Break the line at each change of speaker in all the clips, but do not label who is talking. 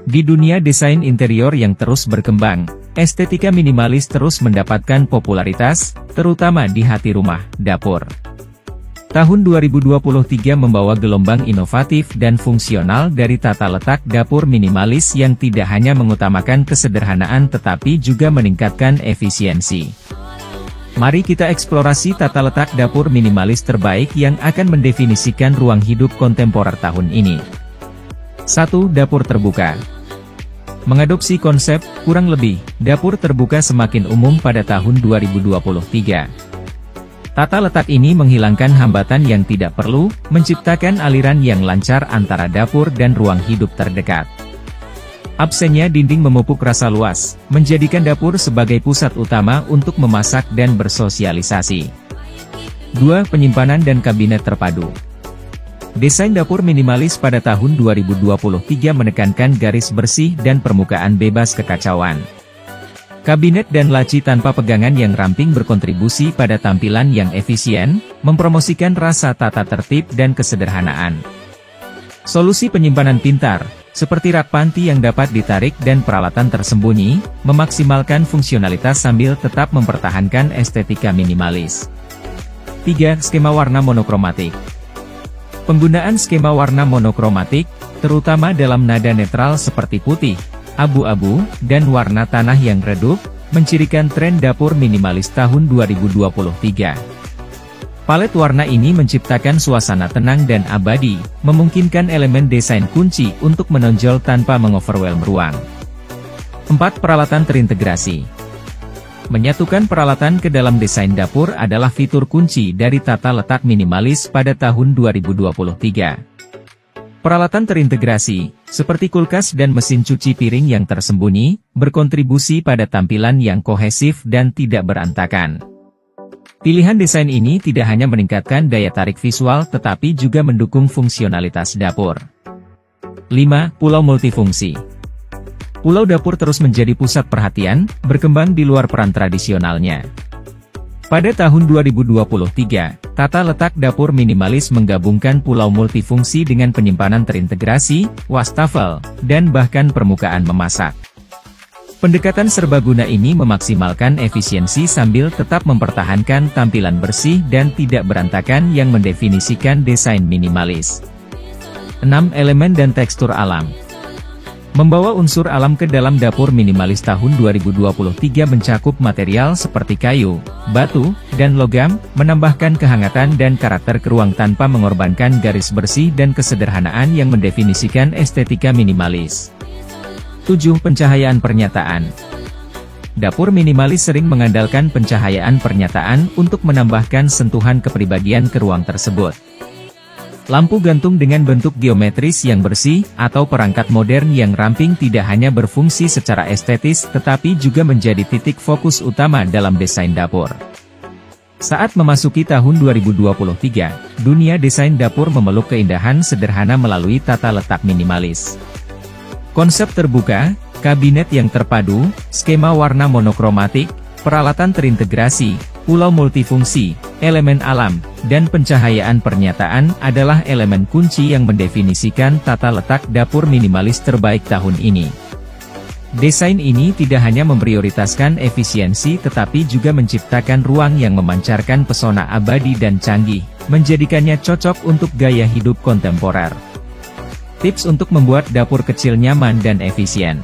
Di dunia desain interior yang terus berkembang, estetika minimalis terus mendapatkan popularitas, terutama di hati rumah, dapur. Tahun 2023 membawa gelombang inovatif dan fungsional dari tata letak dapur minimalis yang tidak hanya mengutamakan kesederhanaan tetapi juga meningkatkan efisiensi. Mari kita eksplorasi tata letak dapur minimalis terbaik yang akan mendefinisikan ruang hidup kontemporer tahun ini. 1. Dapur terbuka. Mengadopsi konsep, kurang lebih, dapur terbuka semakin umum pada tahun 2023. Tata letak ini menghilangkan hambatan yang tidak perlu, menciptakan aliran yang lancar antara dapur dan ruang hidup terdekat. Absennya dinding memupuk rasa luas, menjadikan dapur sebagai pusat utama untuk memasak dan bersosialisasi. 2. Penyimpanan dan kabinet terpadu. Desain dapur minimalis pada tahun 2023 menekankan garis bersih dan permukaan bebas kekacauan. Kabinet dan laci tanpa pegangan yang ramping berkontribusi pada tampilan yang efisien, mempromosikan rasa tata tertib dan kesederhanaan. Solusi penyimpanan pintar, seperti rak panti yang dapat ditarik dan peralatan tersembunyi, memaksimalkan fungsionalitas sambil tetap mempertahankan estetika minimalis. 3. Skema warna monokromatik. Penggunaan skema warna monokromatik, terutama dalam nada netral seperti putih, abu-abu, dan warna tanah yang redup, mencirikan tren dapur minimalis tahun 2023. Palet warna ini menciptakan suasana tenang dan abadi, memungkinkan elemen desain kunci untuk menonjol tanpa mengoverwhelm ruang. 4. Peralatan terintegrasi. Menyatukan peralatan ke dalam desain dapur adalah fitur kunci dari tata letak minimalis pada tahun 2023. Peralatan terintegrasi, seperti kulkas dan mesin cuci piring yang tersembunyi, berkontribusi pada tampilan yang kohesif dan tidak berantakan. Pilihan desain ini tidak hanya meningkatkan daya tarik visual tetapi juga mendukung fungsionalitas dapur. 5. Pulau multifungsi. Pulau dapur terus menjadi pusat perhatian, berkembang di luar peran tradisionalnya. Pada tahun 2023, tata letak dapur minimalis menggabungkan pulau multifungsi dengan penyimpanan terintegrasi, wastafel, dan bahkan permukaan memasak. Pendekatan serbaguna ini memaksimalkan efisiensi sambil tetap mempertahankan tampilan bersih dan tidak berantakan yang mendefinisikan desain minimalis. 6. Elemen dan tekstur alam. Membawa unsur alam ke dalam dapur minimalis tahun 2023 mencakup material seperti kayu, batu, dan logam, menambahkan kehangatan dan karakter ke ruang tanpa mengorbankan garis bersih dan kesederhanaan yang mendefinisikan estetika minimalis. 7. Pencahayaan pernyataan. Dapur minimalis sering mengandalkan pencahayaan pernyataan untuk menambahkan sentuhan kepribadian ke ruang tersebut. Lampu gantung dengan bentuk geometris yang bersih, atau perangkat modern yang ramping tidak hanya berfungsi secara estetis tetapi juga menjadi titik fokus utama dalam desain dapur. Saat memasuki tahun 2023, dunia desain dapur memeluk keindahan sederhana melalui tata letak minimalis. Konsep terbuka, kabinet yang terpadu, skema warna monokromatik, peralatan terintegrasi, pulau multifungsi, elemen alam, dan pencahayaan pernyataan adalah elemen kunci yang mendefinisikan tata letak dapur minimalis terbaik tahun ini. Desain ini tidak hanya memprioritaskan efisiensi tetapi juga menciptakan ruang yang memancarkan pesona abadi dan canggih, menjadikannya cocok untuk gaya hidup kontemporer. Tips untuk membuat dapur kecil nyaman dan efisien.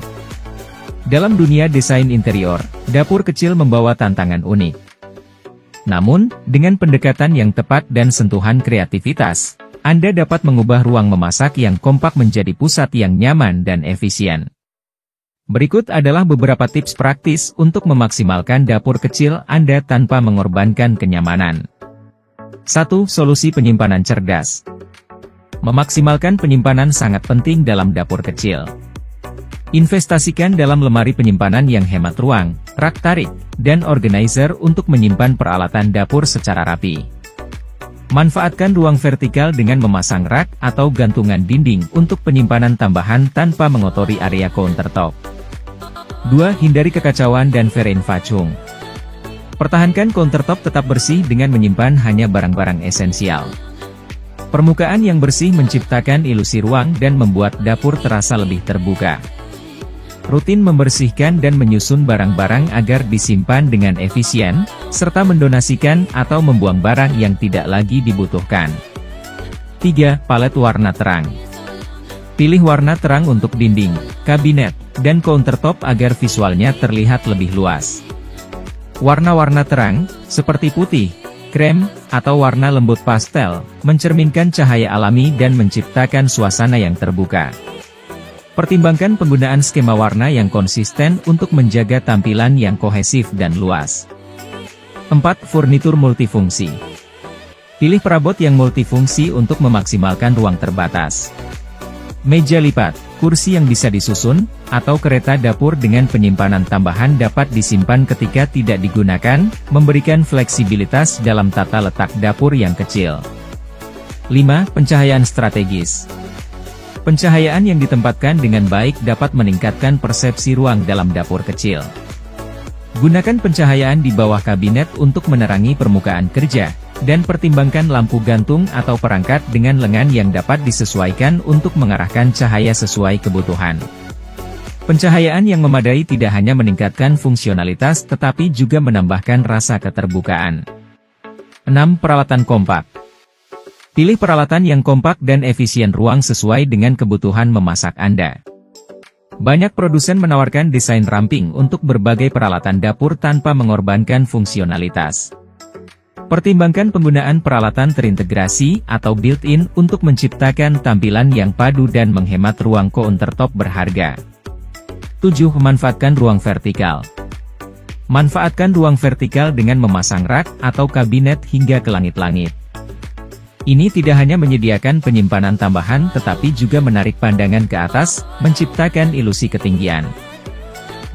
Dalam dunia desain interior, dapur kecil membawa tantangan unik. Namun, dengan pendekatan yang tepat dan sentuhan kreativitas, Anda dapat mengubah ruang memasak yang kompak menjadi pusat yang nyaman dan efisien. Berikut adalah beberapa tips praktis untuk memaksimalkan dapur kecil Anda tanpa mengorbankan kenyamanan. 1. Solusi penyimpanan cerdas. Memaksimalkan penyimpanan sangat penting dalam dapur kecil. Investasikan dalam lemari penyimpanan yang hemat ruang, rak tarik, dan organizer untuk menyimpan peralatan dapur secara rapi. Manfaatkan ruang vertikal dengan memasang rak atau gantungan dinding untuk penyimpanan tambahan tanpa mengotori area countertop. 2. Hindari kekacauan dan vereinfachung. Pertahankan countertop tetap bersih dengan menyimpan hanya barang-barang esensial. Permukaan yang bersih menciptakan ilusi ruang dan membuat dapur terasa lebih terbuka. rutin membersihkan dan menyusun barang-barang agar disimpan dengan efisien, serta mendonasikan atau membuang barang yang tidak lagi dibutuhkan. 3. Palet warna terang. Pilih warna terang untuk dinding, kabinet, dan countertop agar visualnya terlihat lebih luas. Warna-warna terang, seperti putih, krem, atau warna lembut pastel, mencerminkan cahaya alami dan menciptakan suasana yang terbuka. Pertimbangkan penggunaan skema warna yang konsisten untuk menjaga tampilan yang kohesif dan luas. 4. Furnitur multifungsi. Pilih perabot yang multifungsi untuk memaksimalkan ruang terbatas. Meja lipat, kursi yang bisa disusun, atau kereta dapur dengan penyimpanan tambahan dapat disimpan ketika tidak digunakan, memberikan fleksibilitas dalam tata letak dapur yang kecil. 5. Pencahayaan strategis. Pencahayaan yang ditempatkan dengan baik dapat meningkatkan persepsi ruang dalam dapur kecil. Gunakan pencahayaan di bawah kabinet untuk menerangi permukaan kerja, dan pertimbangkan lampu gantung atau perangkat dengan lengan yang dapat disesuaikan untuk mengarahkan cahaya sesuai kebutuhan. Pencahayaan yang memadai tidak hanya meningkatkan fungsionalitas tetapi juga menambahkan rasa keterbukaan. 6. Peralatan kompak. Pilih peralatan yang kompak dan efisien ruang sesuai dengan kebutuhan memasak Anda. Banyak produsen menawarkan desain ramping untuk berbagai peralatan dapur tanpa mengorbankan fungsionalitas. Pertimbangkan penggunaan peralatan terintegrasi atau built-in untuk menciptakan tampilan yang padu dan menghemat ruang countertop berharga. 7. Memanfaatkan ruang vertikal. Manfaatkan ruang vertikal dengan memasang rak atau kabinet hingga ke langit-langit. Ini tidak hanya menyediakan penyimpanan tambahan tetapi juga menarik pandangan ke atas, menciptakan ilusi ketinggian.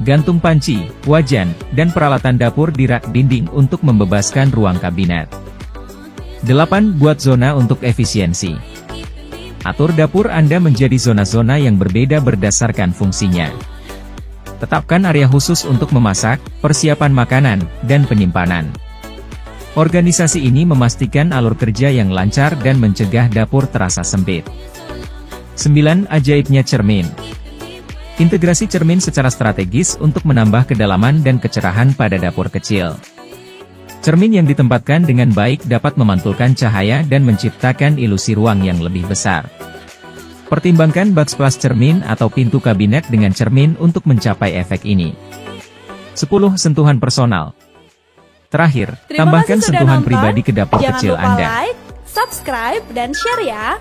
Gantung panci, wajan, dan peralatan dapur di rak dinding untuk membebaskan ruang kabinet. 8. Buat zona untuk efisiensi. Atur dapur Anda menjadi zona-zona yang berbeda berdasarkan fungsinya. Tetapkan area khusus untuk memasak, persiapan makanan, dan penyimpanan. Organisasi ini memastikan alur kerja yang lancar dan mencegah dapur terasa sempit. 9. Ajaibnya cermin. Integrasi cermin secara strategis untuk menambah kedalaman dan kecerahan pada dapur kecil. Cermin yang ditempatkan dengan baik dapat memantulkan cahaya dan menciptakan ilusi ruang yang lebih besar. Pertimbangkan backsplash cermin atau pintu kabinet dengan cermin untuk mencapai efek ini. 10. Sentuhan personal. Terakhir, tambahkan sentuhan pribadi ke dapur kecil Anda.
Jangan lupa like, subscribe, dan share ya!